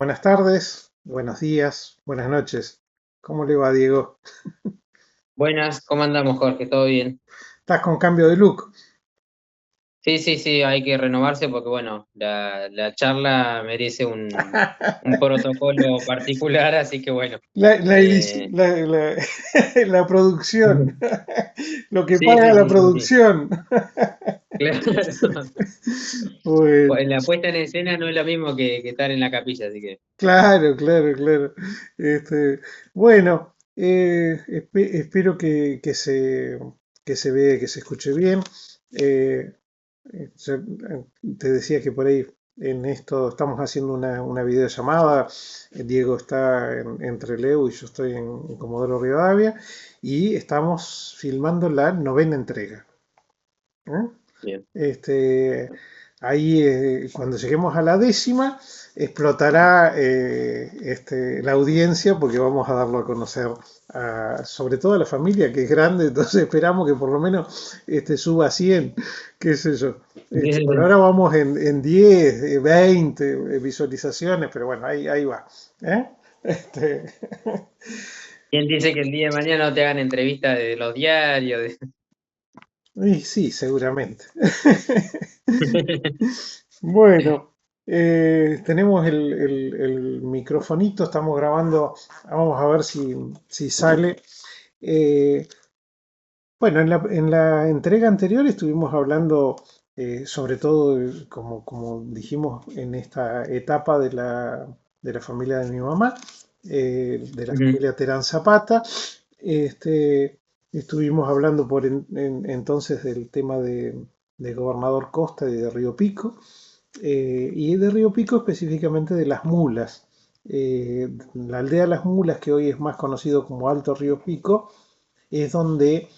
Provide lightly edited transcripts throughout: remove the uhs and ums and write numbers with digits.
Buenas tardes, buenos días, buenas noches. ¿Cómo le va, Diego? Buenas, ¿cómo andamos, Jorge? ¿Todo bien? ¿Estás con cambio de look? Sí, sí, sí, hay que renovarse porque, bueno, la charla merece un protocolo particular, así que, bueno. eh, La producción, lo que sí, paga sí, la sí, sí, sí. producción. Claro. Bueno, Pues la puesta en escena no es lo mismo que estar en la capilla, así que. claro, claro, claro. Bueno, espero que se vea, que se escuche bien. Eh, Te decía que por ahí en esto estamos haciendo una videollamada. Diego está en Trelew y yo estoy en Comodoro Rivadavia y estamos filmando la novena entrega. ¿Eh? Bien. Este, Ahí, cuando lleguemos a la décima, explotará la audiencia porque vamos a darlo a conocer sobre todo a la familia que es grande, entonces esperamos que por lo menos suba a 100, qué sé yo. Sí, sí, Por sí. ahora vamos en 10, 20 visualizaciones, pero bueno, ahí va. ¿Eh? Este, ¿Quién dice que el día de mañana no te hagan entrevistas de los diarios? y sí, seguramente. Bueno, tenemos el microfonito, estamos grabando, vamos a ver si sale. Eh, bueno, en la entrega anterior estuvimos hablando sobre todo, como dijimos, en esta etapa de la familia de mi mamá, de la Ujú. familia Terán Zapata. Este, Estuvimos hablando entonces del tema de Gobernador Costa y de Río Pico, y de Río Pico específicamente de Las Mulas. La aldea de Las Mulas, que hoy es más conocido como Alto Río Pico, es donde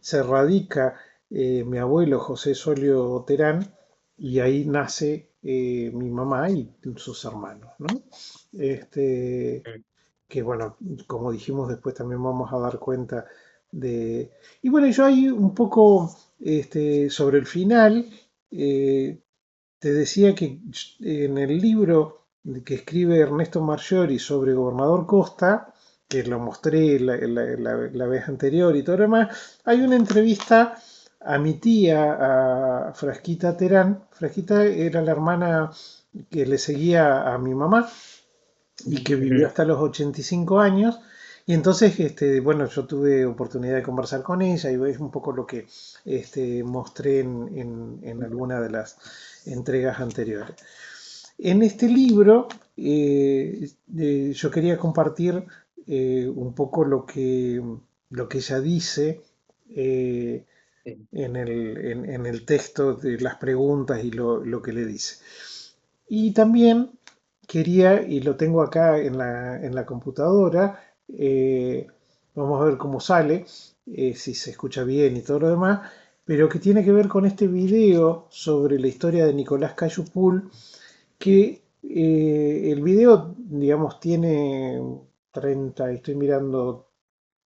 se radica mi abuelo José Solio Terán, y ahí nace mi mamá y sus hermanos, ¿no? Este, que bueno, como dijimos, después también vamos a dar cuenta de... Y bueno, yo ahí un poco sobre el final, eh, te decía que en el libro que escribe Ernesto Marchiori sobre Gobernador Costa, que lo mostré la vez anterior y todo lo demás, hay una entrevista a mi tía, a Frasquita Terán. Frasquita era la hermana que le seguía a mi mamá y que vivió Ujú. hasta los 85 años. Y entonces, bueno, yo tuve oportunidad de conversar con ella y es un poco lo que mostré en alguna de las entregas anteriores. En este libro yo quería compartir un poco lo que ella dice eh, Sí. en el texto de las preguntas y lo que le dice. Y también quería, y lo tengo acá en la computadora, vamos a ver cómo sale, si se escucha bien y todo lo demás, pero que tiene que ver con este video sobre la historia de Nicolás Cayupul, que el video, digamos, tiene 30, estoy mirando,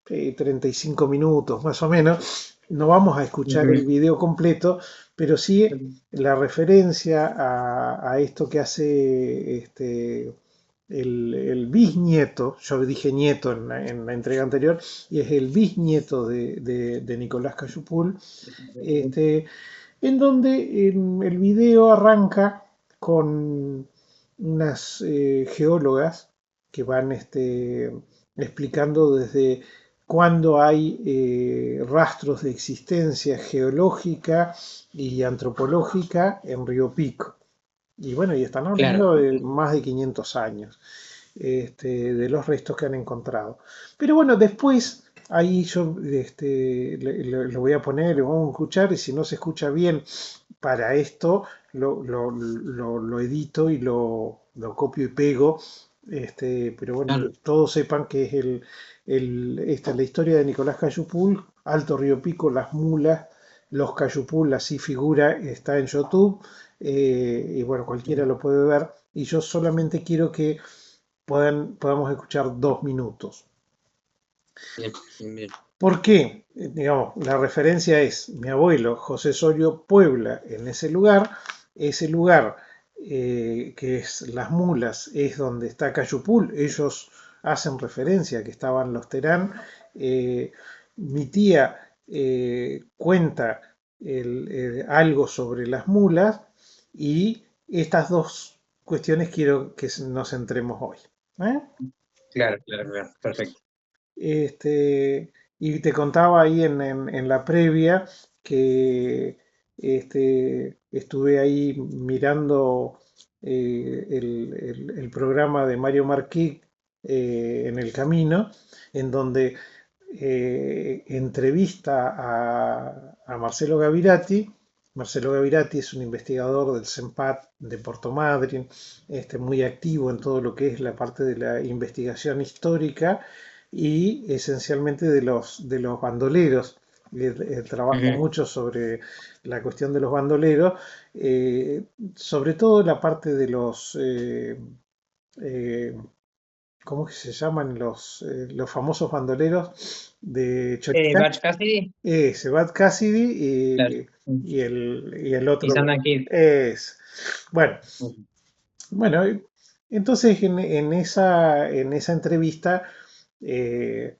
35 minutos más o menos. No vamos a escuchar el Ujú. video completo, pero sí la referencia a esto que hace el bisnieto, yo dije nieto en la entrega anterior, y es el bisnieto de Nicolás Cayupul, este, en donde el video arranca con unas geólogas que van explicando desde cuándo hay rastros de existencia geológica y antropológica en Río Pico. Y bueno, y están Claro. hablando de más de 500 años de los restos que han encontrado. Pero bueno, después ahí yo lo voy a poner, lo vamos a escuchar, y si no se escucha bien para esto, lo edito y lo copio y pego. Pero bueno, que Claro. todos sepan que es la historia de Nicolás Cayupul, Alto Río Pico, Las Mulas, Los Cayupul, así figura, está en YouTube, y bueno, cualquiera lo puede ver. Y yo solamente quiero que podamos escuchar 2 minutos. Bien, bien, bien. ¿Por qué? Digamos, la referencia es mi abuelo José Sorio Puebla en ese lugar. Ese lugar que es Las Mulas, es donde está Cayupul. Ellos hacen referencia a que estaban los Terán. Mi tía cuenta algo sobre las mulas y estas dos cuestiones quiero que nos centremos hoy. ¿Eh? Claro, claro, claro, perfecto. Y te contaba ahí en la previa que estuve ahí mirando el programa de Mario Marquí en el camino, en donde entrevista a Marcelo Gavirati. Marcelo Gavirati es un investigador del CENPAT de Puerto Madryn, muy activo en todo lo que es la parte de la investigación histórica y esencialmente de los bandoleros. Él trabaja Ujú. mucho sobre la cuestión de los bandoleros, sobre todo la parte de los, eh, ¿cómo que se llaman? Los famosos bandoleros de Chorizac. Butch Cassidy, Ese, Bad Cassidy claro. y el Y otro Sandan Kid. es. Bueno, Ujú. bueno, entonces en esa entrevista, eh,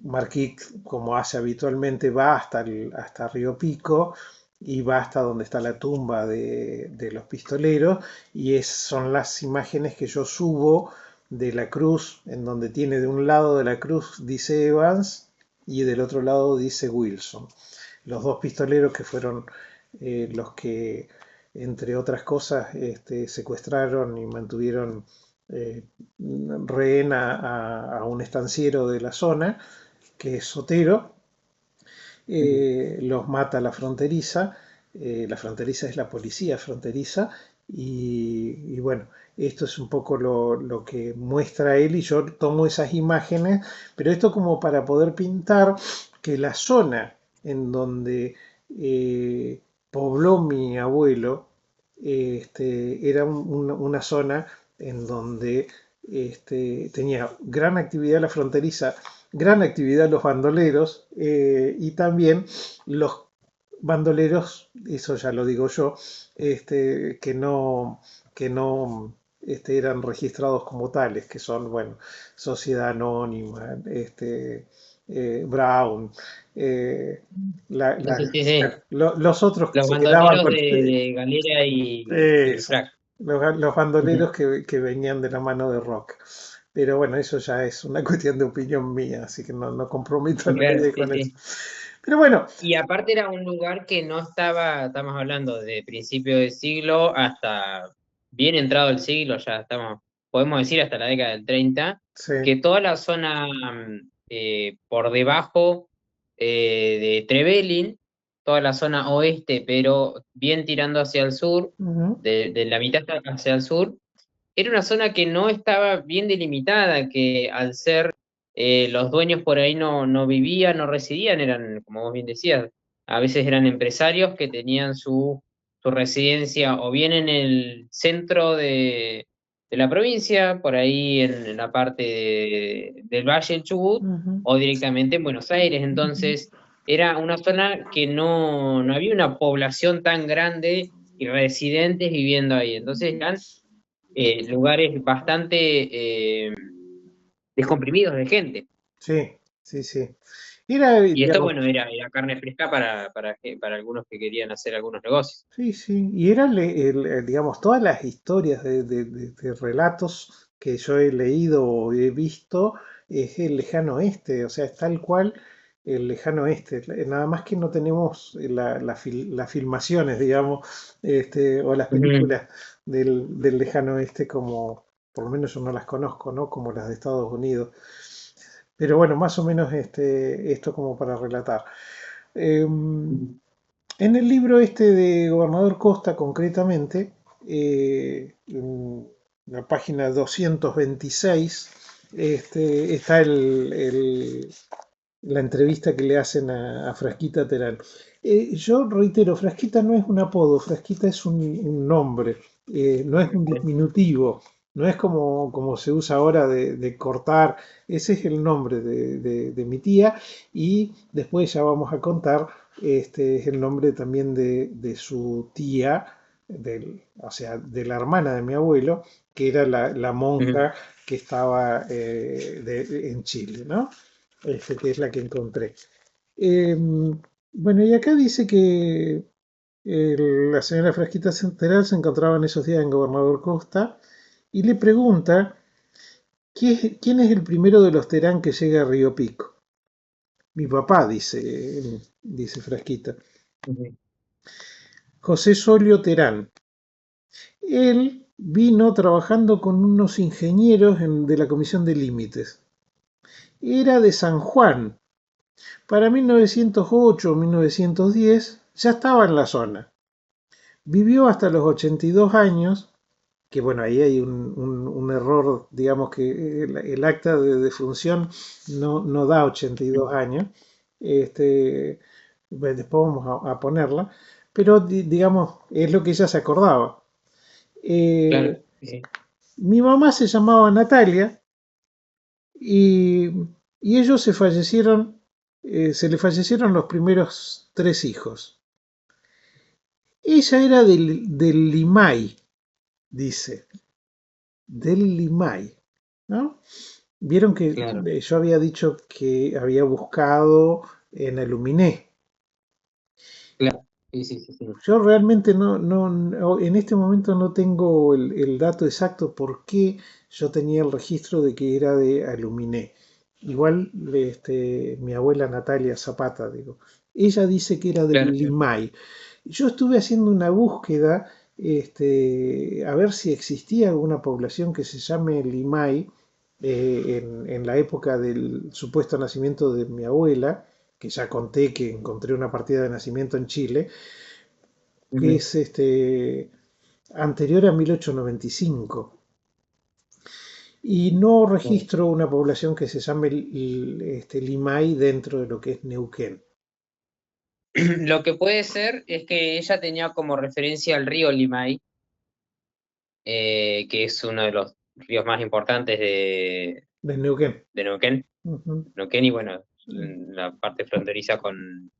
Marquis, como hace habitualmente, va hasta Río Pico y va hasta donde está la tumba de los pistoleros y son las imágenes que yo subo de la cruz, en donde tiene de un lado de la cruz dice Evans y del otro lado dice Wilson. Los dos pistoleros que fueron los que, entre otras cosas, secuestraron y mantuvieron eh, rehén a un estanciero de la zona, que es Sotero. Ujú. Los mata la fronteriza es la policía fronteriza, y bueno, esto es un poco lo que muestra él y yo tomo esas imágenes, pero esto como para poder pintar que la zona en donde pobló mi abuelo era una zona en donde tenía gran actividad la fronteriza, gran actividad los bandoleros, y también los bandoleros, eso ya lo digo yo, que no eran registrados como tales, que son, bueno, Sociedad Anónima, Brown, eh, Sí, sí, sí, sí. los otros que Los se quedaban bandoleros con de Galera y eso, Frac. los Ujú. bandoleros que venían de la mano de Rock. Pero bueno, eso ya es una cuestión de opinión mía, así que no comprometo a Claro, nadie sí, con eso. sí. Pero bueno, Y aparte era un lugar que no estaba, estamos hablando de principio de siglo hasta bien entrado el siglo, ya estamos, podemos decir hasta la década del 30 sí. que toda la zona por debajo de Trevelin, toda la zona oeste, pero bien tirando hacia el sur, Ujú, de la mitad hacia el sur, era una zona que no estaba bien delimitada, que al ser los dueños por ahí no vivían, no residían, eran, como vos bien decías, a veces eran empresarios que tenían su residencia o bien en el centro de la provincia, por ahí en la parte del Valle del Chubut, ujú, o directamente en Buenos Aires. Entonces, era una zona que no había una población tan grande y residentes viviendo ahí. Entonces, eran lugares bastante descomprimidos de gente. sí, sí, sí. Era, Y esto, digamos, bueno, era carne fresca para algunos que querían hacer algunos negocios. sí, sí, y era, digamos, todas las historias de relatos que yo he leído o he visto, es el lejano oeste, o sea, es tal cual el lejano oeste, nada más que no tenemos las filmaciones, digamos, o las Ujú. películas del lejano oeste como, por lo menos yo no las conozco, ¿no? Como las de Estados Unidos, pero bueno, más o menos esto como para relatar. Em, en el libro este de Gobernador Costa, concretamente, en la página 226, está la entrevista que le hacen a Frasquita Terán. Yo reitero, Frasquita no es un apodo, Frasquita es un nombre, no es un diminutivo, no es como se usa ahora de cortar, ese es el nombre de mi tía y después ya vamos a contar, es el nombre también de su tía, o sea, de la hermana de mi abuelo, que era la Ujú, monja que estaba en Chile, ¿no? Que es la que encontré. Bueno, y acá dice que la señora Frasquita Centeral se encontraba en esos días en Gobernador Costa y le pregunta quién es el primero de los Terán que llega a Río Pico. Mi papá, dice Frasquita. ujú. José Solio Terán. Él vino trabajando con unos ingenieros de la Comisión de Límites. Era de San Juan. Para 1908 o 1910 ya estaba en la zona. Vivió hasta los 82 años, que bueno, ahí hay un error, digamos que el acta de defunción no da 82 años. Pues después vamos a ponerla, pero digamos, es lo que ella se acordaba. Claro, Eh, sí. Mi mamá se llamaba Natalia y, y ellos se le fallecieron los primeros tres hijos. Ella era del Limay, dice, del Limay, ¿no? Vieron que Claro, yo había dicho que había buscado en Aluminé. claro. Sí, sí, sí, sí. Yo realmente en este momento no tengo el dato exacto por qué yo tenía el registro de que era de Aluminé. Igual mi abuela Natalia Zapata, digo, ella dice que era del Claro, claro. Limay. Yo estuve haciendo una búsqueda a ver si existía alguna población que se llame Limay en la época del supuesto nacimiento de mi abuela, que ya conté que encontré una partida de nacimiento en Chile que Ujú. es anterior a 1895. Y no Claro. registro una población que se llame Limay dentro de lo que es Neuquén. Lo que puede ser es que ella tenía como referencia al río Limay, que es uno de los ríos más importantes De Neuquén. de Neuquén. Ujú. Neuquén y bueno, en la parte fronteriza con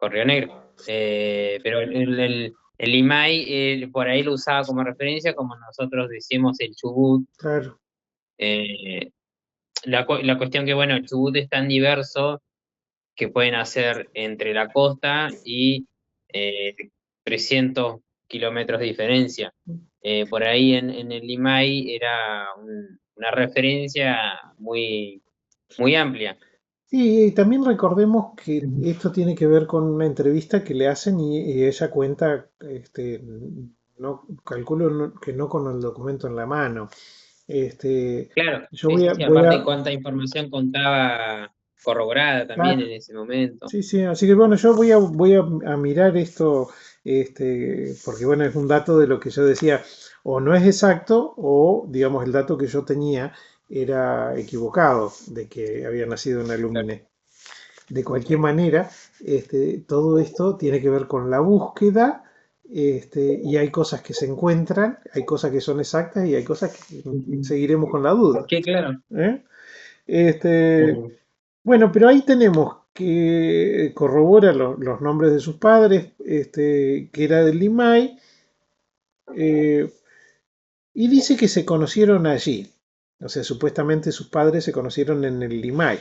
Río Negro. Pero el Limay, por ahí lo usaba como referencia, como nosotros decimos el Chubut. Claro. Eh, la cuestión que, bueno, el Chubut es tan diverso que pueden hacer entre la costa y 300 kilómetros de diferencia. Por ahí en el Limay era una referencia muy, muy amplia. Y también recordemos que Ujú. esto tiene que ver con una entrevista que le hacen y ella cuenta, no, calculo que no con el documento en la mano. Claro, Yo sí, voy sí, a, sí. voy Aparte, a, cuánta información contaba corroborada también claro, en ese momento. sí, sí, así que bueno, yo voy a mirar esto, porque bueno, es un dato de lo que yo decía, o no es exacto, o digamos el dato que yo tenía era equivocado, de que había nacido en Claro, Alumine. De cualquier manera, todo esto tiene que ver con la búsqueda, y hay cosas que se encuentran, hay cosas que son exactas y hay cosas que ujú. seguiremos con la duda. Sí, claro. ¿Eh? Este, Ujú. bueno, pero ahí tenemos que corrobora los nombres de sus padres, que era del Limay, eh, y dice que se conocieron allí. O sea, supuestamente sus padres se conocieron en el Limay.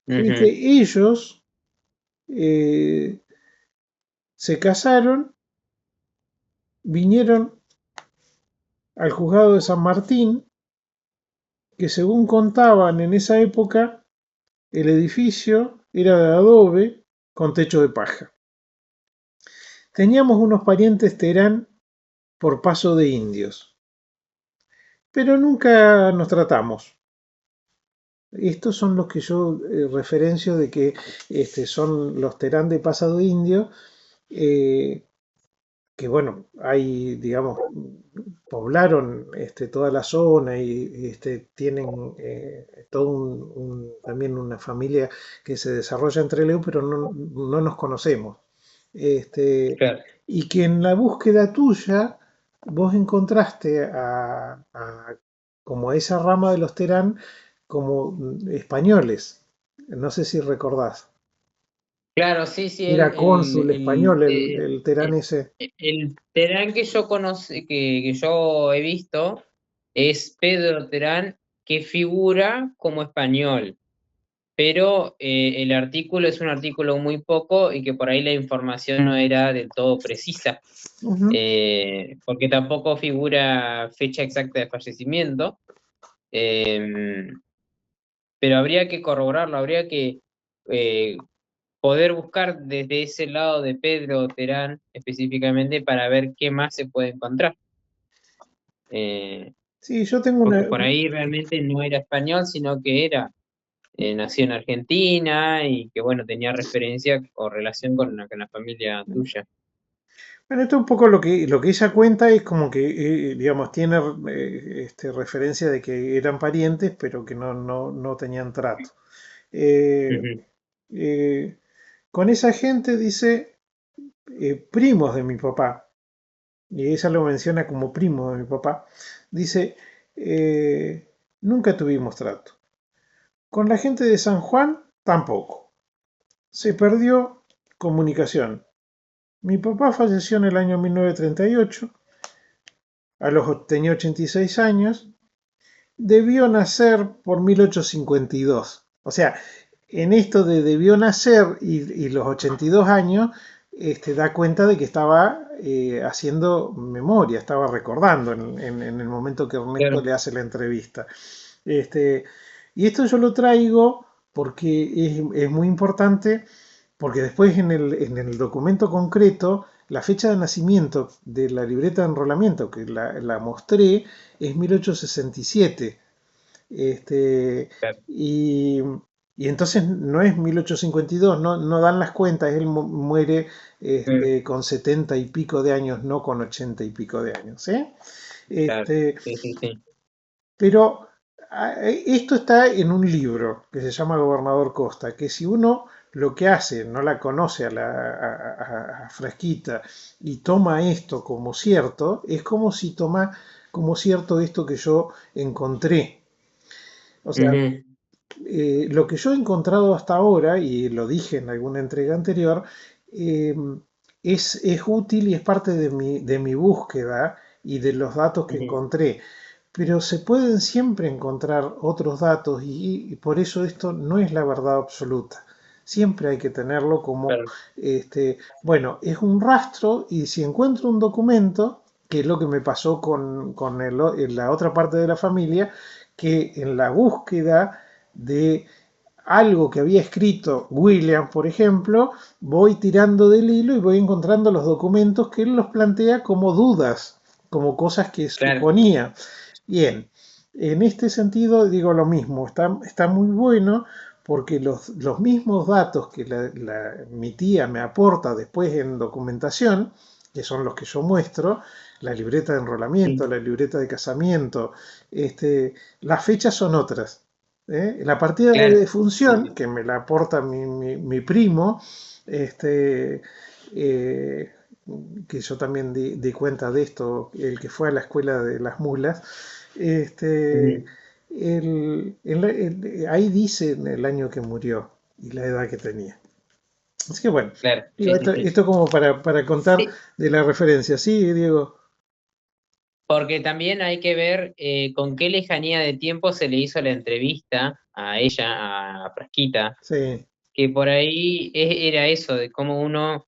Ujú. Ellos eh, se casaron, vinieron al juzgado de San Martín, que según contaban en esa época, el edificio era de adobe con techo de paja. Teníamos unos parientes Terán por paso de indios, pero nunca nos tratamos. Estos son los que yo referencio de que son los Terán de paso de indio, eh, que bueno, hay, digamos, poblaron toda la zona y tienen todo también una familia que se desarrolla entre Leu, pero no nos conocemos. Este, Claro. y que en la búsqueda tuya vos encontraste como a esa rama de los Terán como españoles. No sé si recordás. Claro, sí, sí, Era cónsul español, el Terán ese. el Terán que yo que yo he visto es Pedro Terán que figura como español, pero el artículo es un artículo muy poco y que por ahí la información no era del todo precisa, Ujú. porque tampoco figura fecha exacta de fallecimiento, eh, pero habría que corroborarlo, habría que eh, poder buscar desde ese lado de Pedro Terán específicamente para ver qué más se puede encontrar. Eh, Sí, yo tengo Porque una. por ahí realmente no era español, sino que era nació en Argentina y que bueno, tenía referencia o relación con la familia tuya. Bueno, esto un poco lo que ella cuenta es como que, digamos, tiene referencia de que eran parientes, pero que no tenían trato. Eh, Ujú. eh, con esa gente dice primos de mi papá, y ella lo menciona como primo de mi papá, dice, nunca tuvimos trato. Con la gente de San Juan, tampoco. Se perdió comunicación. Mi papá falleció en el año 1938, tenía 86 años, debió nacer por 1852. O sea, en esto de debió nacer y los 82 años, da cuenta de que estaba haciendo memoria, estaba recordando en el momento que Ernesto Claro. le hace la entrevista. Este, y esto yo lo traigo porque es muy importante, porque después en el documento concreto, la fecha de nacimiento de la libreta de enrolamiento que la mostré es 1867. Este, Claro. y, y entonces no es 1852, no dan las cuentas, él muere Mm, con 70 y pico de años, no con 80 y pico de años. ¿Eh? claro. Este, Sí, sí, sí. pero esto está en un libro que se llama Gobernador Costa, que si uno lo que hace, no la conoce a Frasquita y toma esto como cierto, es como si toma como cierto esto que yo encontré. O sea, Ujú. lo que yo he encontrado hasta ahora, y lo dije en alguna entrega anterior, eh, es útil y es parte de mi búsqueda y de los datos que Ujú. encontré. Pero se pueden siempre encontrar otros datos y por eso esto no es la verdad absoluta. Siempre hay que tenerlo como, Claro. bueno, es un rastro y si encuentro un documento, que es lo que me pasó con la otra parte de la familia, que en la búsqueda de algo que había escrito William, por ejemplo, voy tirando del hilo y voy encontrando los documentos que él los plantea como dudas, como cosas que Claro. suponía. Bien, en este sentido digo lo mismo, está muy bueno porque los mismos datos que mi tía me aporta después en documentación, que son los que yo muestro, la libreta de enrolamiento, Sí. la libreta de casamiento, las fechas son otras. La partida de Claro. Sí, defunción, sí. que me la aporta mi primo, este, eh, que yo también di cuenta de esto, el que fue a la escuela de las mulas, este, Ujú. ahí dice el año que murió y la edad que tenía. Así que bueno, Claro. digo, Sí, sí, sí. esto como para contar Sí, de la referencia. Sí, Diego. porque también hay que ver con qué lejanía de tiempo se le hizo la entrevista a ella, a Frasquita, Sí, que por ahí era eso, de cómo uno,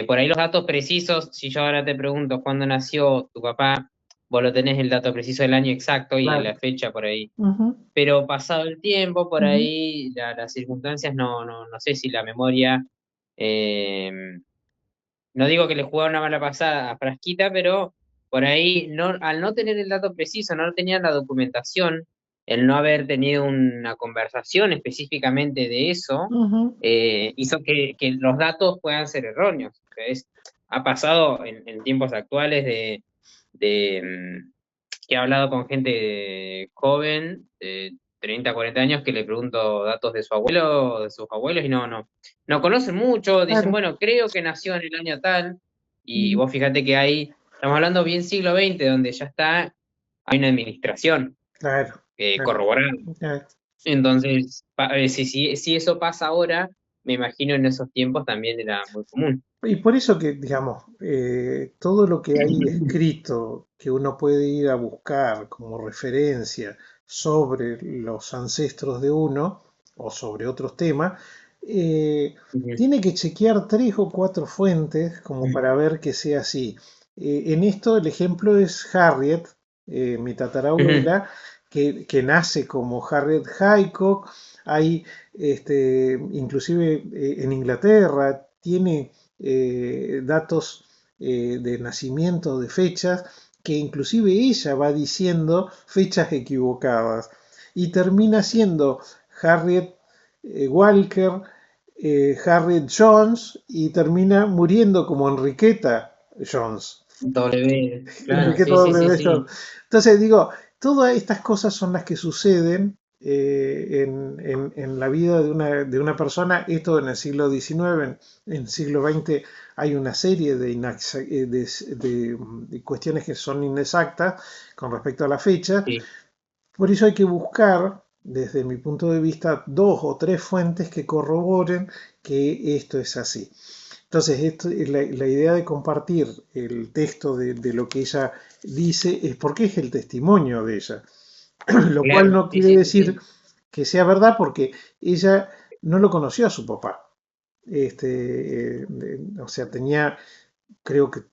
por ahí los datos precisos, si yo ahora te pregunto cuándo nació tu papá, vos lo tenés el dato preciso del año exacto y claro. la fecha por ahí. Ujú, Pero pasado el tiempo, por ujú, ahí las circunstancias, no sé si la memoria, eh, no digo que le jugaba una mala pasada a Frasquita, pero por ahí, al no tener el dato preciso, no tenían la documentación, el no haber tenido una conversación específicamente de eso, ujú, hizo que los datos puedan ser erróneos. Ha pasado en tiempos actuales de que he hablado con gente joven, de 30, 40 años, que le pregunto datos de su abuelo, de sus abuelos, y no conocen mucho, dicen, claro. bueno, creo que nació en el año tal, y Ujú, vos fíjate que estamos hablando bien siglo XX, donde ya hay una administración claro, claro, corroborada. claro. Entonces, si eso pasa ahora, me imagino en esos tiempos también era muy común. Y por eso que, digamos, todo lo que hay escrito que uno puede ir a buscar como referencia sobre los ancestros de uno o sobre otros temas, eh, Ujú. tiene que chequear 3 o 4 fuentes como para ver que sea así. En esto el ejemplo es Harriet, mi Ujú. tatarabuela, que nace como Harriet Haycock. Hay, inclusive en Inglaterra, tiene datos de nacimiento, de fechas, que inclusive ella va diciendo fechas equivocadas y termina siendo Harriet Walker, Harriet Jones y termina muriendo como Enriqueta Jones. W, claro, Enriqueta sí, sí, sí, W. sí. Jones. Entonces digo, todas estas cosas son las que suceden en la vida de una persona. Esto en el siglo XIX, en el siglo XX hay una serie de cuestiones que son inexactas con respecto a la fecha. Sí, Por eso hay que buscar, desde mi punto de vista, 2 o 3 fuentes que corroboren que esto es así. Entonces, la idea de compartir el texto de lo que ella dice es porque es el testimonio de ella, lo cual claro, no sí, quiere sí, sí, decir sí. que sea verdad porque ella no lo conoció a su papá. O sea, tenía creo que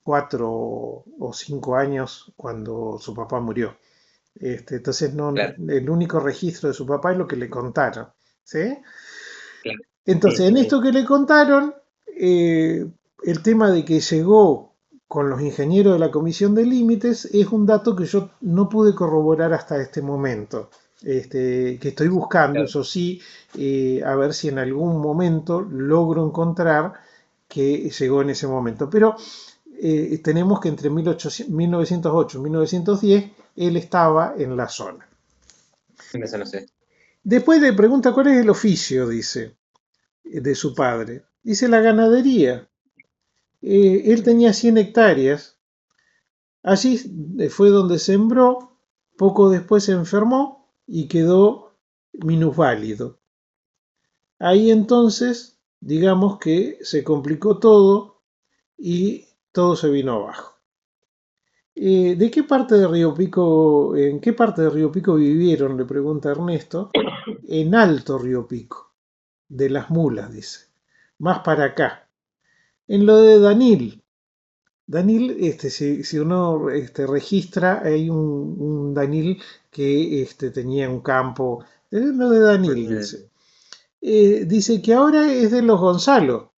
4 o 5 años cuando su papá murió. Entonces, no, Claro, el único registro de su papá es lo que le contaron. ¿Sí? claro. Sí, Entonces, sí, en sí. esto que le contaron, el tema de que llegó con los ingenieros de la Comisión de Límites es un dato que yo no pude corroborar hasta este momento. Que estoy buscando, Claro. eso sí, a ver si en algún momento logro encontrar que llegó en ese momento. Pero tenemos que entre 1908 y 1910 él estaba en la zona. Eso no sé. Después le pregunta cuál es el oficio, dice, de su padre. Dice la ganadería. Él tenía 100 hectáreas. Allí fue donde sembró. Poco después se enfermó y quedó minusválido. Ahí entonces, digamos que se complicó todo y todo se vino abajo. ¿De qué parte de Río Pico, en qué parte de Río Pico vivieron? Le pregunta Ernesto. En Alto Río Pico, de las Mulas, dice. Más para acá. En lo de Danil. Danil, si uno registra, hay un Danil que tenía un campo. Lo de Danil, Ujú. dice. Dice que ahora es de los Gonzalo.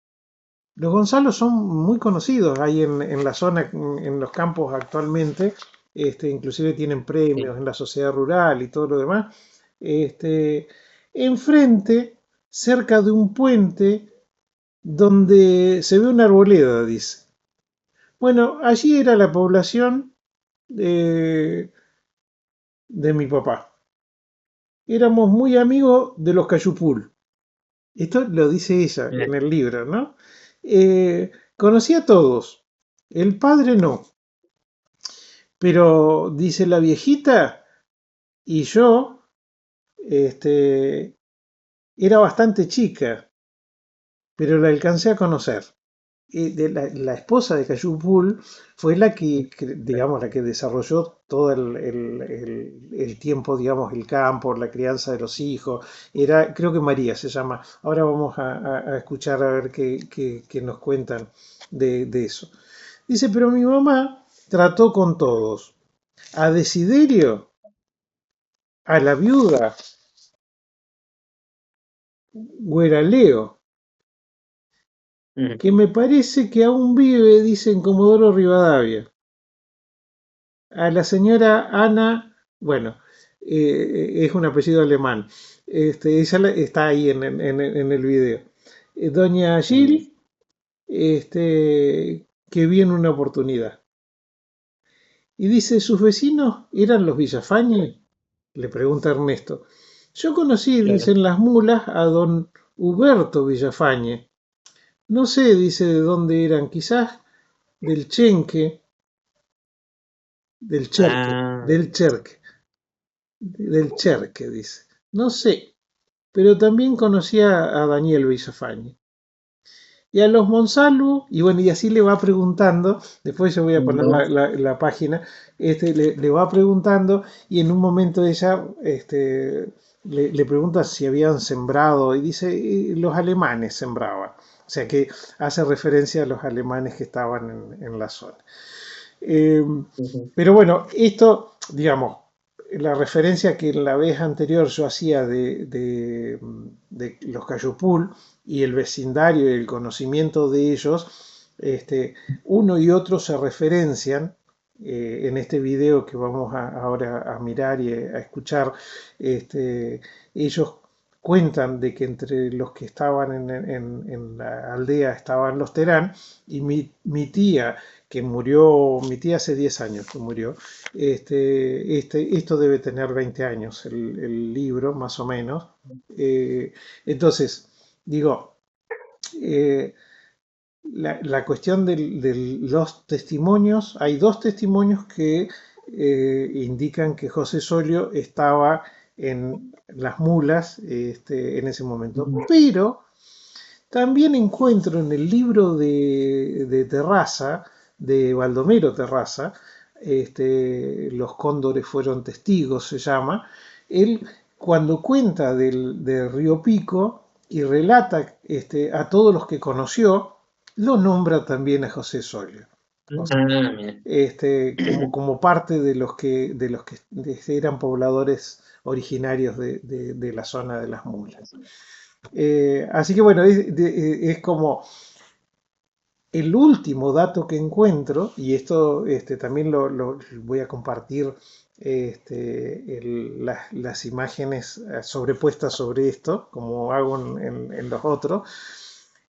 Los Gonzalos son muy conocidos ahí en la zona, en los campos actualmente. Inclusive tienen Sí. premios en la sociedad rural y todo lo demás. Este, enfrente, cerca de un puente donde se ve una arboleda, dice. Bueno, allí era la población de mi papá. Éramos muy amigos de los Cayupul. Esto lo dice ella Mira. en el libro, ¿no? Conocí a todos. El padre no. Pero dice la viejita y yo, este, era bastante chica, pero la alcancé a conocer. La esposa de Cayupul fue la digamos, la que desarrolló todo el tiempo, digamos, el campo, la crianza de los hijos. Creo que María se llama. Ahora vamos a escuchar a ver qué nos cuentan de eso. Dice, pero mi mamá trató con todos. A Desiderio, a la viuda, Gueraleo, Ujú. que me parece que aún vive, dice en Comodoro Rivadavia. A la señora Ana, bueno, es un apellido alemán. Ella está ahí en el video. Doña Mm. Gil, que vi en una oportunidad. Y dice, ¿sus vecinos eran los Villafañe? Le pregunta Ernesto. Yo conocí, Claro. dicen las mulas, a don Huberto Villafañe. No sé, dice, de dónde eran, quizás del Chenque, del Cherque, Ah, del Cherque, del Cherque, dice. No sé, pero también conocía a Daniel Villafañe. Y a los Monsalvo, y bueno, y así le va preguntando, después yo voy a poner Ujú, la página, le va preguntando, y en un momento ella le pregunta si habían sembrado, y dice, los alemanes sembraban. O sea que hace referencia a los alemanes que estaban en la zona. Eh, ujú, pero bueno, esto, digamos, la referencia que en la vez anterior yo hacía de los Cayupul y el vecindario y el conocimiento de ellos, uno y otro se referencian en este video que vamos ahora a mirar y a escuchar. Ellos cuentan de que entre los que estaban en la aldea estaban los Terán, y mi tía que murió, mi tía hace 10 años que murió, esto debe tener 20 años, el libro, más o menos. Entonces, digo, eh, la cuestión de los testimonios, hay dos testimonios que indican que José Solio estaba en las mulas en ese momento, ujú. pero también encuentro en el libro de Terraza, de Baldomero Terraza, Los cóndores fueron testigos, se llama, él cuando cuenta del Río Pico y relata a todos los que conoció, lo nombra también a José Solio. O sea, Ah, mira. como parte de los que eran pobladores originarios de la zona de las mulas. Así que bueno, es como el último dato que encuentro, y esto también lo voy a compartir, las imágenes sobrepuestas sobre esto, como hago en los otros,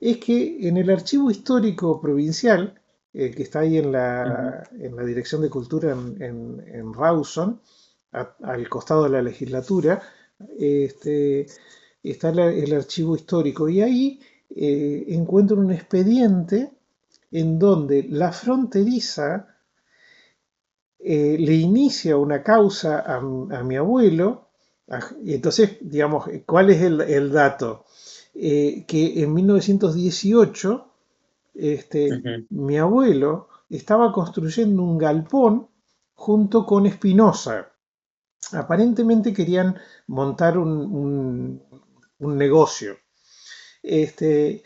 es que en el archivo histórico provincial, que está ahí en Ujú, la Dirección de Cultura en Rawson, al costado de la legislatura, este, está el archivo histórico, y ahí encuentro un expediente en donde la fronteriza le inicia una causa a mi abuelo. Y entonces, digamos, ¿cuál es el dato? Que en 1918 ujú. mi abuelo estaba construyendo un galpón junto con Espinosa. Aparentemente querían montar un negocio. Este,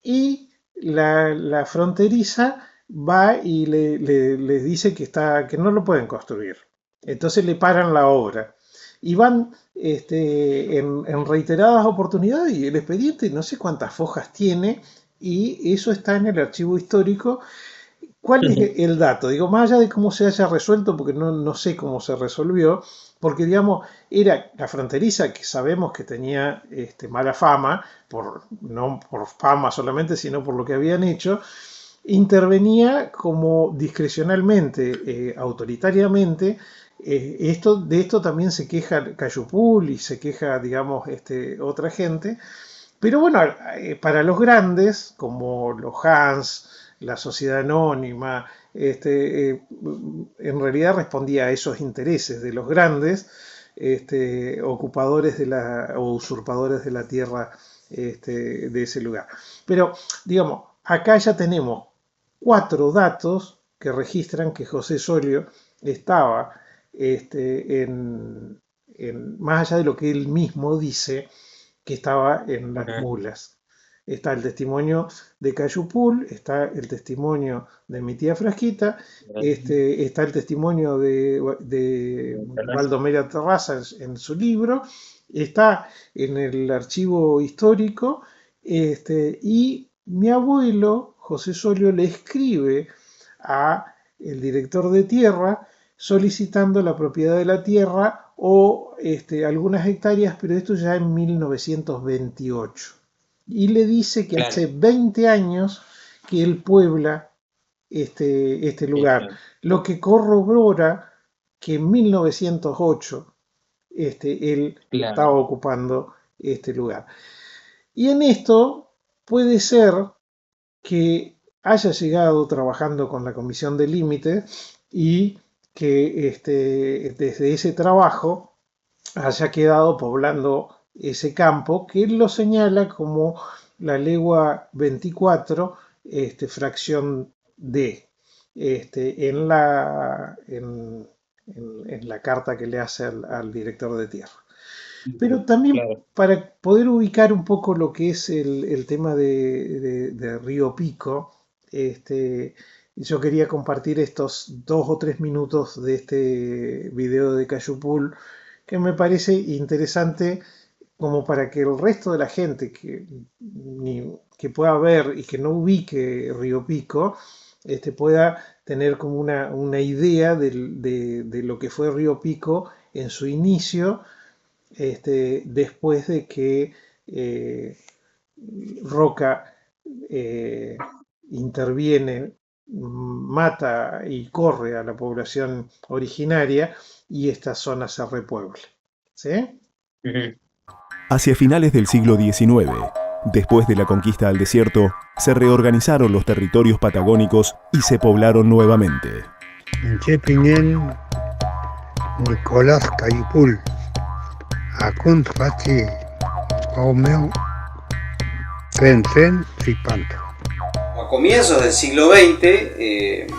y la fronteriza va y le dice que no lo pueden construir. Entonces le paran la obra. Y van en reiteradas oportunidades, y el expediente no sé cuántas hojas tiene, y eso está en el archivo histórico. ¿Cuál es el dato? Digo, más allá de cómo se haya resuelto, porque no sé cómo se resolvió, porque digamos, era la fronteriza, que sabemos que tenía mala fama, no por fama solamente, sino por lo que habían hecho, intervenía como discrecionalmente, autoritariamente. De esto también se queja Cayupul y se queja, digamos, otra gente. Pero bueno, para los grandes, como los Hans, la Sociedad Anónima, en realidad respondía a esos intereses de los grandes, ocupadores o usurpadores de la tierra, de ese lugar. Pero, digamos, acá ya tenemos 4 datos que registran que José Solio estaba, más allá de lo que él mismo dice, que estaba en las Ajá. mulas. Está el testimonio de Cayupul, está el testimonio de mi tía Frasquita, está el testimonio de Baldomero Terraza en su libro, está en el archivo histórico, y mi abuelo, José Solio, le escribe a el director de tierra solicitando la propiedad de la tierra o algunas hectáreas, pero esto ya en 1928. Y le dice que hace Claro, 20 años que él puebla este lugar, eso, lo que corrobora que en 1908 él estaba claro. ocupando este lugar. Y en esto puede ser que haya llegado trabajando con la Comisión de Límites, y que desde ese trabajo haya quedado poblando ese campo, que él lo señala como la legua 24, fracción D, en la carta que le hace al director de tierra. Pero también Claro. para poder ubicar un poco lo que es el tema de Río Pico, yo quería compartir estos 2 o 3 minutos de este video de Cayupul, que me parece interesante como para que el resto de la gente que pueda ver y que no ubique Río Pico, pueda tener como una idea de lo que fue Río Pico en su inicio, después de que Roca eh, interviene, mata y corre a la población originaria y esta zona se repuebla. ¿Sí? Ujú. Hacia finales del siglo XIX, después de la conquista al desierto, se reorganizaron los territorios patagónicos y se poblaron nuevamente. En Chepinel, Nicolás Cayupul, Akunt Fachi, Omeo, Pensen, Cipanto. A comienzos del siglo XX,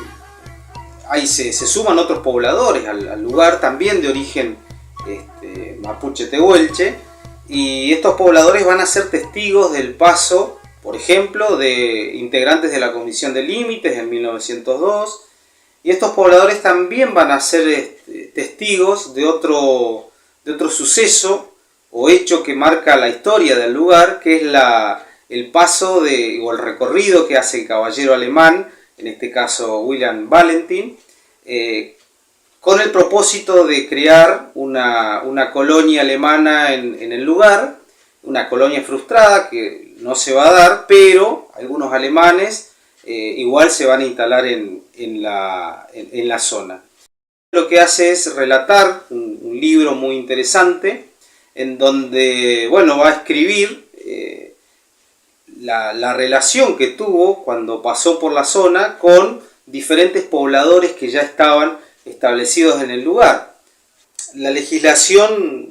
ahí se suman otros pobladores al lugar, también de origen mapuche tehuelche, y estos pobladores van a ser testigos del paso, por ejemplo, de integrantes de la Comisión de Límites en 1902, y estos pobladores también van a ser testigos de otro suceso o hecho que marca la historia del lugar, que es el paso o el recorrido que hace el caballero alemán, en este caso William Valentin, con el propósito de crear una colonia alemana en el lugar, una colonia frustrada que no se va a dar, pero algunos alemanes igual se van a instalar en la zona. Lo que hace es relatar un libro muy interesante, en donde, bueno, va a escribir la relación que tuvo cuando pasó por la zona con diferentes pobladores que ya estaban establecidos en el lugar. La legislación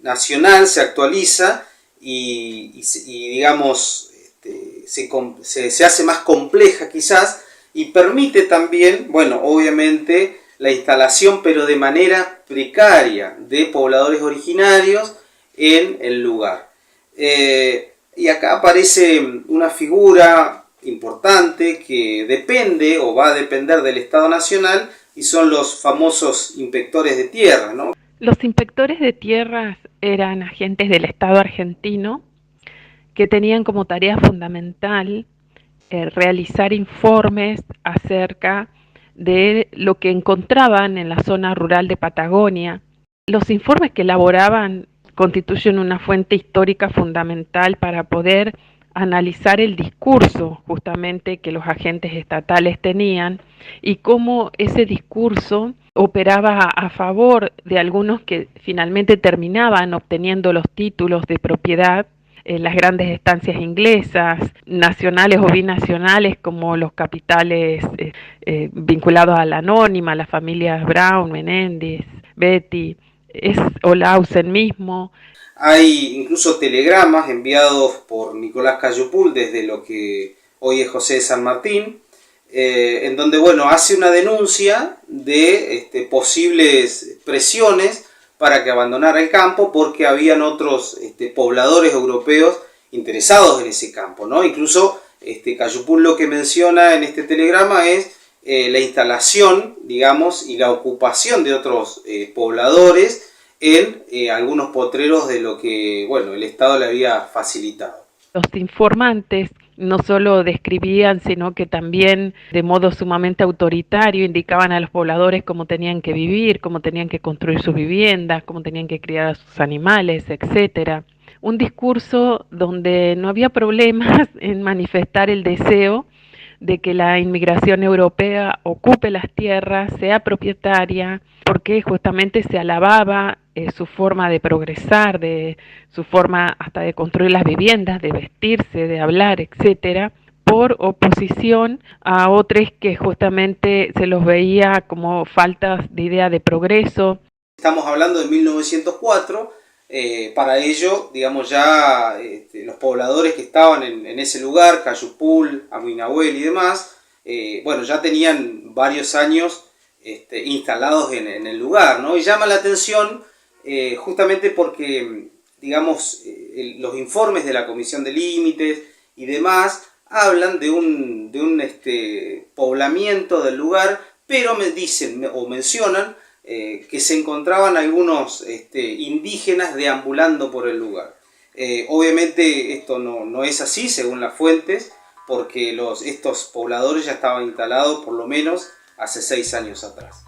nacional se actualiza y digamos, se hace más compleja quizás, y permite también, bueno, obviamente, la instalación, pero de manera precaria, de pobladores originarios en el lugar. Y acá aparece una figura importante que depende o va a depender del Estado Nacional, y son los famosos inspectores de tierra, ¿no? Los inspectores de tierras eran agentes del Estado argentino que tenían como tarea fundamental realizar informes acerca de lo que encontraban en la zona rural de Patagonia. Los informes que elaboraban constituyen una fuente histórica fundamental para poder analizar el discurso justamente que los agentes estatales tenían y cómo ese discurso operaba a favor de algunos que finalmente terminaban obteniendo los títulos de propiedad en las grandes estancias inglesas, nacionales o binacionales, como los capitales vinculados a la Anónima, las familias Brown, Menéndez, Betty, Olausen mismo. Hay incluso telegramas enviados por Nicolás Cayupul desde lo que hoy es José de San Martín, en donde, bueno, hace una denuncia de posibles presiones para que abandonara el campo, porque habían otros pobladores europeos interesados en ese campo, ¿no? Incluso Cayupul lo que menciona en este telegrama es la instalación, digamos, y la ocupación de otros pobladores en algunos potreros de lo que, bueno, el Estado le había facilitado. Los informantes no solo describían, sino que también de modo sumamente autoritario indicaban a los pobladores cómo tenían que vivir, cómo tenían que construir sus viviendas, cómo tenían que criar a sus animales, etcétera. Un discurso donde no había problemas en manifestar el deseo de que la inmigración europea ocupe las tierras, sea propietaria, porque justamente se alababa su forma de progresar, de su forma hasta de construir las viviendas, de vestirse, de hablar, etcétera, por oposición a otros que justamente se los veía como faltas de idea de progreso. Estamos hablando de 1904, Para ello, digamos, ya los pobladores que estaban en ese lugar, Cayupul, Amuinahuel y demás, bueno, ya tenían varios años instalados en el lugar, ¿no? Y llama la atención justamente porque, digamos, los informes de la Comisión de Límites y demás hablan de un poblamiento del lugar, pero me dicen o mencionan que se encontraban algunos indígenas deambulando por el lugar. Obviamente esto no es así según las fuentes, porque estos pobladores ya estaban instalados por lo menos hace 6 años atrás.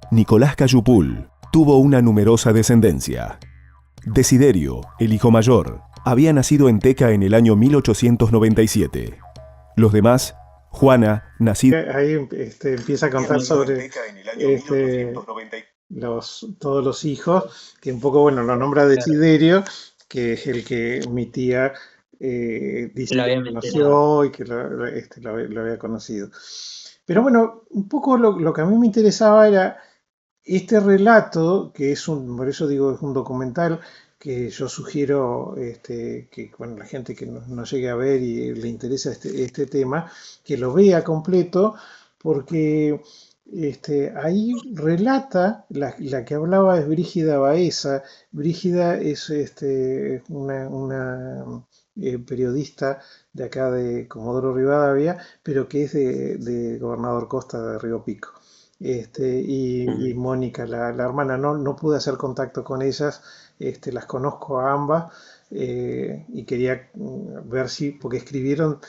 Nicolás Cayupul tuvo una numerosa descendencia. Desiderio, el hijo mayor, había nacido en Teca en el año 1897. Los demás, Juana, nacida... Ahí empieza a contar sobre todos los hijos, que un poco, bueno, lo nombra Desiderio, que es el que mi tía dice que conoció y que lo había conocido. Pero bueno, un poco lo que a mí me interesaba era este relato, que es por eso digo, es un documental que yo sugiero que bueno, la gente que no llegue a ver y le interesa este tema, que lo vea completo, porque ahí relata, la que hablaba es Brígida Baeza. Brígida es una periodista de acá de Comodoro Rivadavia, pero que es de Gobernador Costa de Río Pico. Y Mónica, la hermana, no pude hacer contacto con ellas, las conozco a ambas, y quería ver si, porque escribieron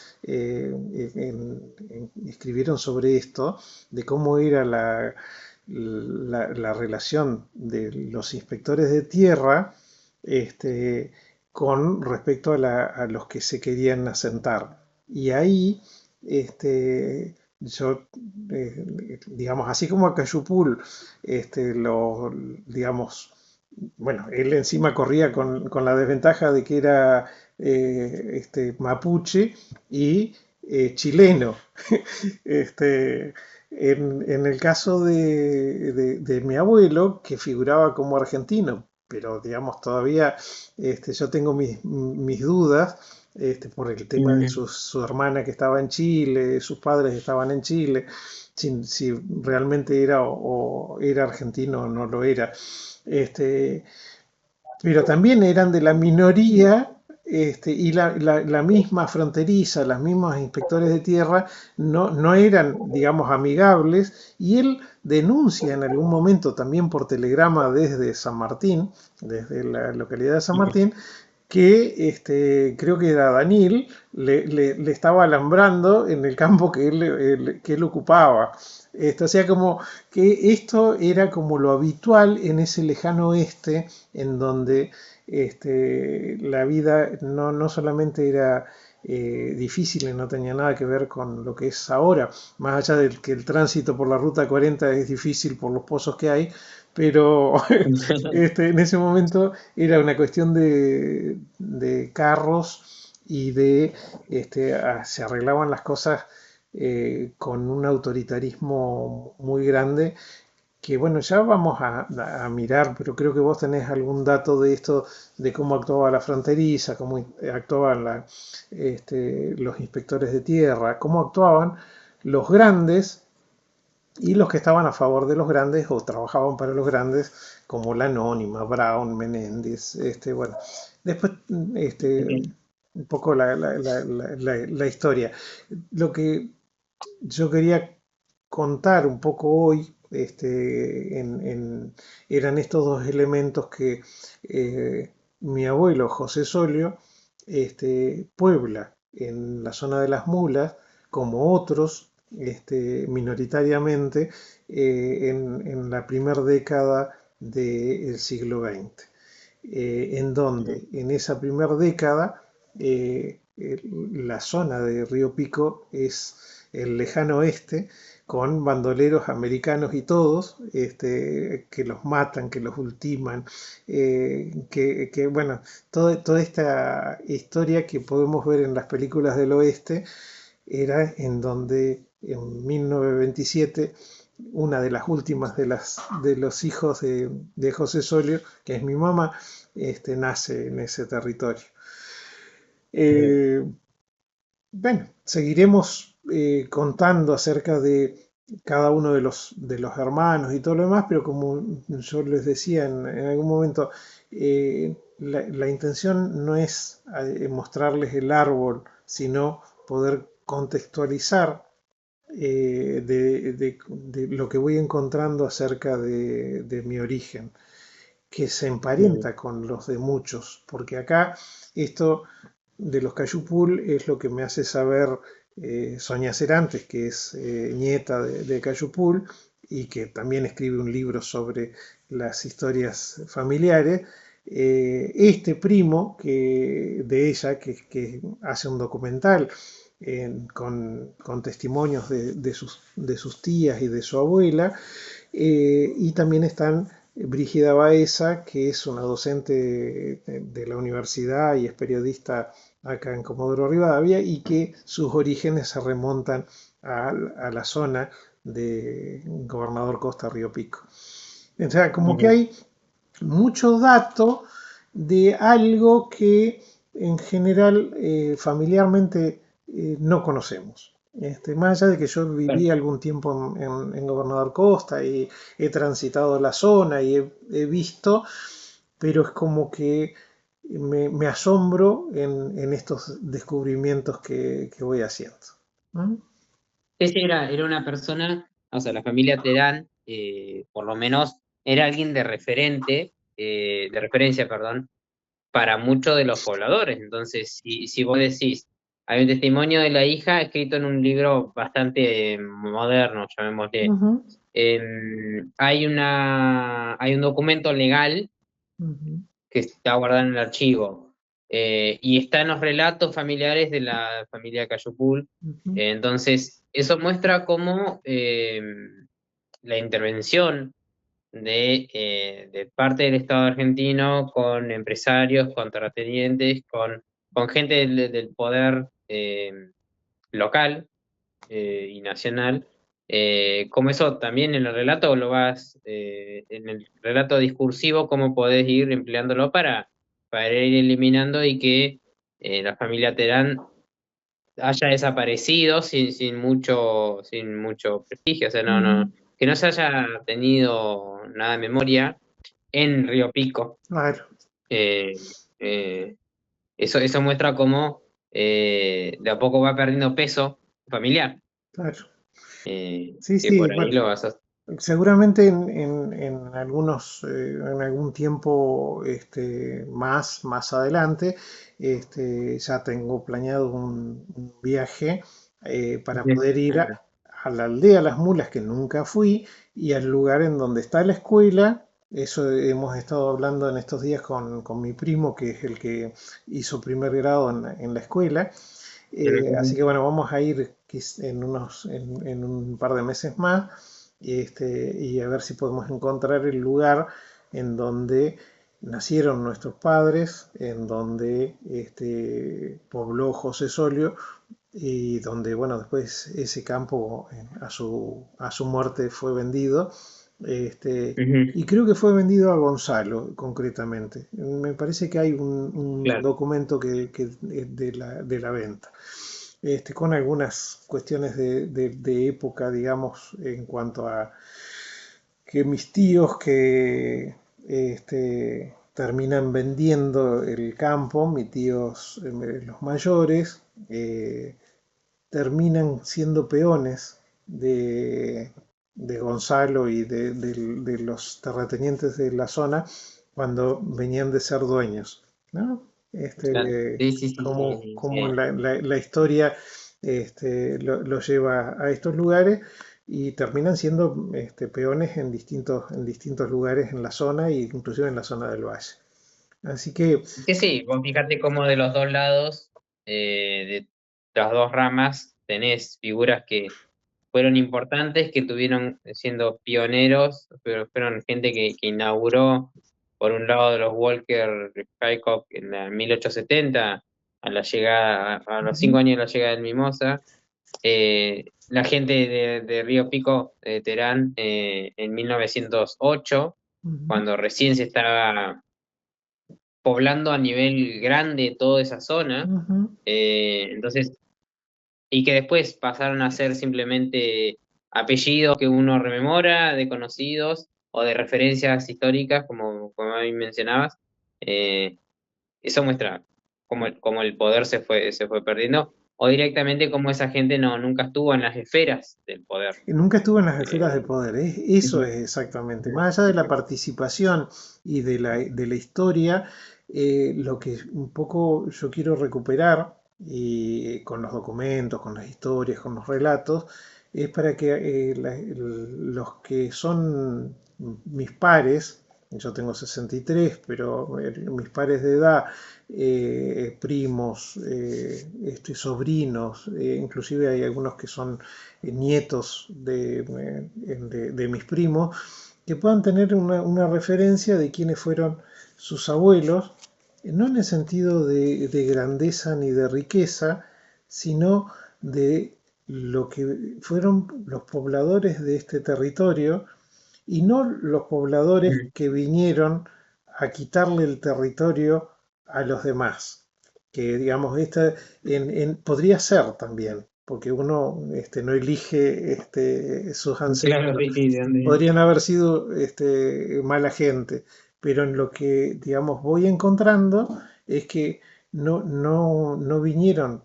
sobre esto, de cómo era la relación de los inspectores de tierra con respecto a los que se querían asentar. Y ahí, yo, digamos, así como a Cayupul, digamos, bueno, él encima corría con la desventaja de que era mapuche y chileno. En el caso de mi abuelo, que figuraba como argentino, pero digamos todavía yo tengo mis dudas por el tema de su hermana que estaba en Chile, sus padres estaban en Chile, si realmente era o era argentino o no lo era. Pero también eran de la minoría, y la misma fronteriza, los mismos inspectores de tierra no eran, digamos, amigables, y él denuncia en algún momento también por telegrama desde San Martín, desde la localidad de San Martín, que creo que era Daniel, le estaba alambrando en el campo que él ocupaba. O sea, como que esto era como lo habitual en ese lejano oeste, en donde la vida no solamente era difícil y no tenía nada que ver con lo que es ahora, más allá de que el tránsito por la Ruta 40 es difícil por los pozos que hay, pero en ese momento era una cuestión de carros y se arreglaban las cosas con un autoritarismo muy grande, que bueno, ya vamos a mirar, pero creo que vos tenés algún dato de esto, de cómo actuaba la fronteriza, cómo actuaban los inspectores de tierra, cómo actuaban los grandes y los que estaban a favor de los grandes o trabajaban para los grandes, como la Anónima, Brown, Menéndez, bueno. Después, un poco la historia. Lo que yo quería contar un poco hoy, eran estos dos elementos que mi abuelo José Solio puebla en la zona de las Mulas, como otros minoritariamente en la primera década del siglo XX, en donde en esa primera década la zona de Río Pico es el lejano oeste, con bandoleros americanos y todos, que los matan, que los ultiman, bueno, toda esta historia que podemos ver en las películas del oeste, era en donde en 1927 una de las últimas de los hijos de José Solio, que es mi mamá, nace en ese territorio. Eh, bueno, seguiremos contando acerca de cada uno de los hermanos y todo lo demás, pero como yo les decía en algún momento, la intención no es mostrarles el árbol, sino poder contextualizar de lo que voy encontrando acerca de mi origen, que se emparenta con los de muchos, porque acá esto de los Cayupul es lo que me hace saber Sonia Cerantes, que es nieta de Cayupul y que también escribe un libro sobre las historias familiares. Este primo de ella, que hace un documental con testimonios de sus tías y de su abuela, y también están Brígida Baeza, que es una docente de la universidad y es periodista acá en Comodoro Rivadavia, y que sus orígenes se remontan a la zona de Gobernador Costa, Río Pico. O sea, como que hay mucho dato de algo que en general familiarmente no conocemos. Más allá de que yo viví algún tiempo en Gobernador Costa y he transitado la zona y he visto, pero es como que me asombro en estos descubrimientos que voy haciendo. ¿No? Ese era una persona, o sea, la familia Terán, por lo menos, era alguien de referencia, perdón, para muchos de los pobladores. Entonces, si vos decís, hay un testimonio de la hija escrito en un libro bastante moderno, llamémosle. Ujú, Hay un documento legal ujú, que está guardado en el archivo, y está en los relatos familiares de la familia Cayupul. ujú, Entonces, eso muestra cómo la intervención de parte del Estado argentino con empresarios, con terratenientes, con gente del poder local y nacional, como eso también en el relato en el relato discursivo, cómo podés ir empleándolo para ir eliminando y que la familia Terán haya desaparecido sin mucho prestigio, o sea, ujú. que no se haya tenido nada de memoria en Río Pico. Claro, Eh, eh, eso muestra cómo de a poco va perdiendo peso familiar, claro. Sí, que sí, por ahí bueno, lo vas a... seguramente en algunos, en algún tiempo más adelante, ya tengo planeado un viaje para poder ir a la aldea Las Mulas, que nunca fui, y al lugar en donde está la escuela. Eso hemos estado hablando en estos días con mi primo, que es el que hizo primer grado en la escuela. Así que bueno, vamos a ir en un par de meses más, y a ver si podemos encontrar el lugar en donde nacieron nuestros padres, en donde pobló José Solio y donde, bueno, después ese campo a su muerte fue vendido. Ujú, Y creo que fue vendido a Gonzalo, concretamente. Me parece que hay un claro. documento que de la venta, con algunas cuestiones de época, digamos, en cuanto a que mis tíos que terminan vendiendo el campo, mis tíos los mayores, terminan siendo peones de Gonzalo y de los terratenientes de la zona cuando venían de ser dueños, ¿no? Claro. Sí, sí, sí, sí, Como sí. la historia lo lleva a estos lugares y terminan siendo peones en distintos lugares en la zona e inclusive en la zona del valle. Así que, Que sí, vos fíjate cómo de los dos lados, de las dos ramas, tenés figuras que fueron importantes, que tuvieron siendo pioneros, pero fueron gente que inauguró, por un lado, de los Walker Hycock en la 1870, a la llegada, a los 5 años de la llegada del Mimosa. La gente de Río Pico, de Terán, en 1908, ujú, cuando recién se estaba poblando a nivel grande toda esa zona. Ujú. Entonces, y que después pasaron a ser simplemente apellidos que uno rememora, de conocidos o de referencias históricas, como ahí mencionabas. Eh, Eso muestra cómo el poder se fue perdiendo, o directamente cómo esa gente nunca estuvo en las esferas del poder. Y nunca estuvo en las esferas de Eh, poder, eso Ujú. es exactamente. Más allá de la participación y de la historia, lo que un poco yo quiero recuperar y con los documentos, con las historias, con los relatos, es para que los que son mis pares, yo tengo 63, pero mis pares de edad, primos, sobrinos, inclusive hay algunos que son nietos de mis primos, que puedan tener una referencia de quiénes fueron sus abuelos, no en el sentido de grandeza ni de riqueza, sino de lo que fueron los pobladores de este territorio y no los pobladores Mm. que vinieron a quitarle el territorio a los demás. Que digamos, podría ser también, porque uno no elige sus Claro, ancestros. sí, sí, de dónde. Podrían haber sido mala gente, pero en lo que, digamos, voy encontrando es que no vinieron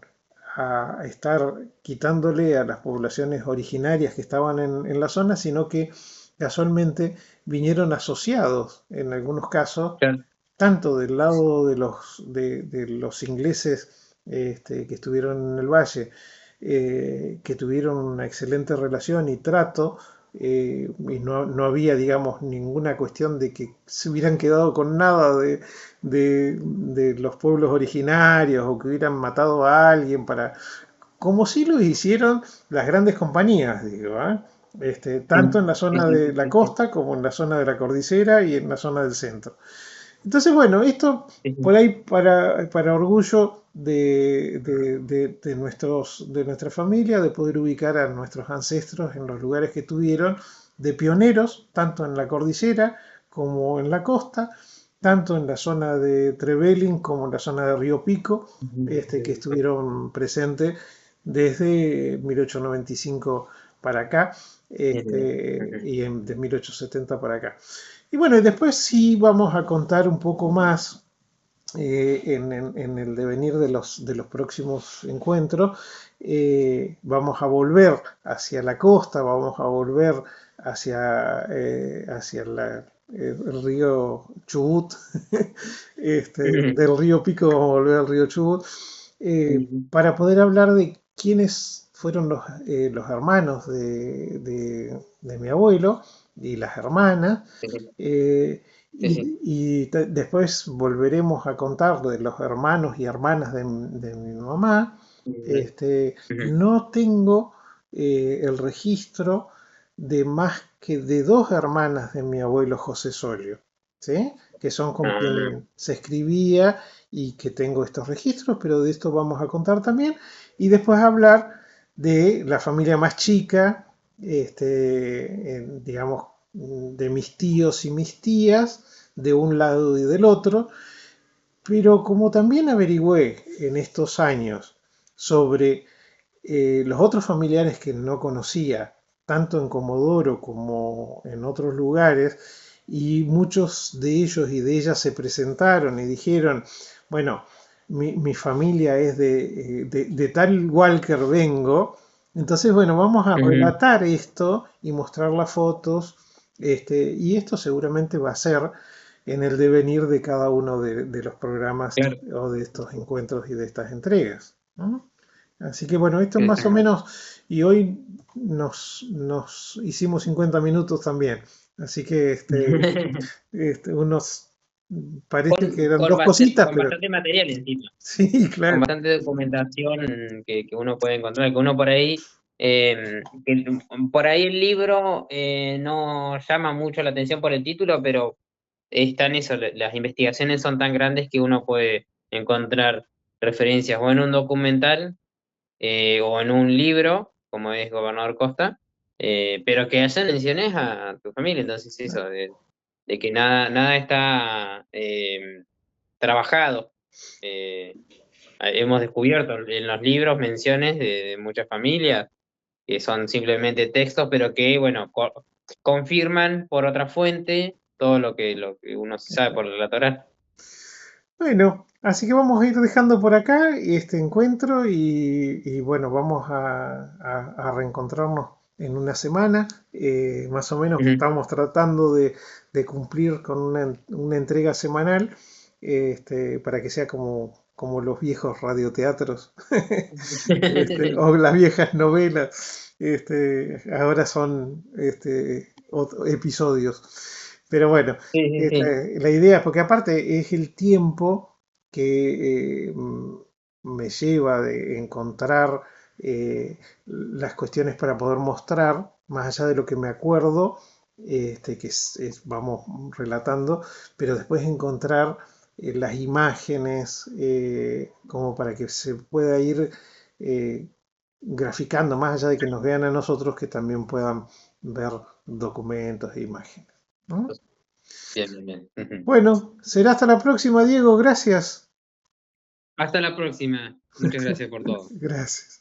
a estar quitándole a las poblaciones originarias que estaban en la zona, sino que casualmente vinieron asociados, en algunos casos, Claro. tanto del lado de los ingleses que estuvieron en el valle, que tuvieron una excelente relación y trato, y no había, digamos, ninguna cuestión de que se hubieran quedado con nada de los pueblos originarios o que hubieran matado a alguien como sí lo hicieron las grandes compañías, digo, ¿eh? Tanto en la Sí, zona sí, de sí, la sí, sí, costa como en la zona de la cordillera y en la zona del centro. Entonces, bueno, esto sí, por sí. ahí para orgullo de nuestra familia, de poder ubicar a nuestros ancestros en los lugares que tuvieron, de pioneros, tanto en la cordillera como en la costa, tanto en la zona de Trevelin como en la zona de Río Pico, que estuvieron presentes desde 1895 para acá, Bien, bien. Ujú. de 1870 para acá. Y bueno, y después sí vamos a contar un poco más en el devenir de los próximos encuentros. Vamos a volver hacia la costa, vamos a volver hacia el río Chubut, Ujú. del río Pico vamos a volver al río Chubut, Sí, para poder hablar de quiénes fueron los hermanos de mi abuelo y las hermanas. sí, sí, eh, sí, sí. y después volveremos a contar de los hermanos y hermanas de mi mamá. Ujú. Ujú. No tengo el registro de más que de dos hermanas de mi abuelo José Solio, ¿sí? Que son con Ah, quien se escribía y que tengo estos registros, pero de esto vamos a contar también. Y después hablar de la familia más chica, digamos, de mis tíos y mis tías, de un lado y del otro, pero como también averigüé en estos años sobre los otros familiares que no conocía, tanto en Comodoro como en otros lugares, y muchos de ellos y de ellas se presentaron y dijeron, bueno, mi familia es de tal Walker vengo, entonces, bueno, vamos a ujú. relatar esto y mostrar las fotos, y esto seguramente va a ser en el devenir de cada uno de los programas Claro. o de estos encuentros y de estas entregas, ¿no? Así que bueno, esto es Sí, más sí. o menos, y hoy nos hicimos 50 minutos también, así que unos parece que eran dos cositas, Con pero bastante material encima, sí, con claro. bastante documentación que uno puede encontrar, que uno por ahí, por ahí el libro no llama mucho la atención por el título, pero está en eso, las investigaciones son tan grandes que uno puede encontrar referencias o en un documental o en un libro, como es Gobernador Costa, pero que hacen menciones a tu familia, entonces eso, de que nada está trabajado. Hemos descubierto en los libros menciones de muchas familias que son simplemente textos, pero que, bueno, confirman por otra fuente todo lo que uno sabe por la Torá. Bueno, así que vamos a ir dejando por acá este encuentro y bueno, vamos a reencontrarnos en una semana. Más o menos estamos tratando de cumplir con una entrega semanal para que sea como los viejos radioteatros o las viejas novelas. Ahora son episodios. Pero bueno, Sí. la idea, porque aparte es el tiempo que me lleva de encontrar las cuestiones para poder mostrar, más allá de lo que me acuerdo, que vamos relatando, pero después encontrar las imágenes como para que se pueda ir graficando, más allá de que nos vean a nosotros, que también puedan ver documentos e imágenes, ¿no? Bien. Bueno, será hasta la próxima, Diego. Gracias. Hasta la próxima. Muchas gracias por todo. Gracias.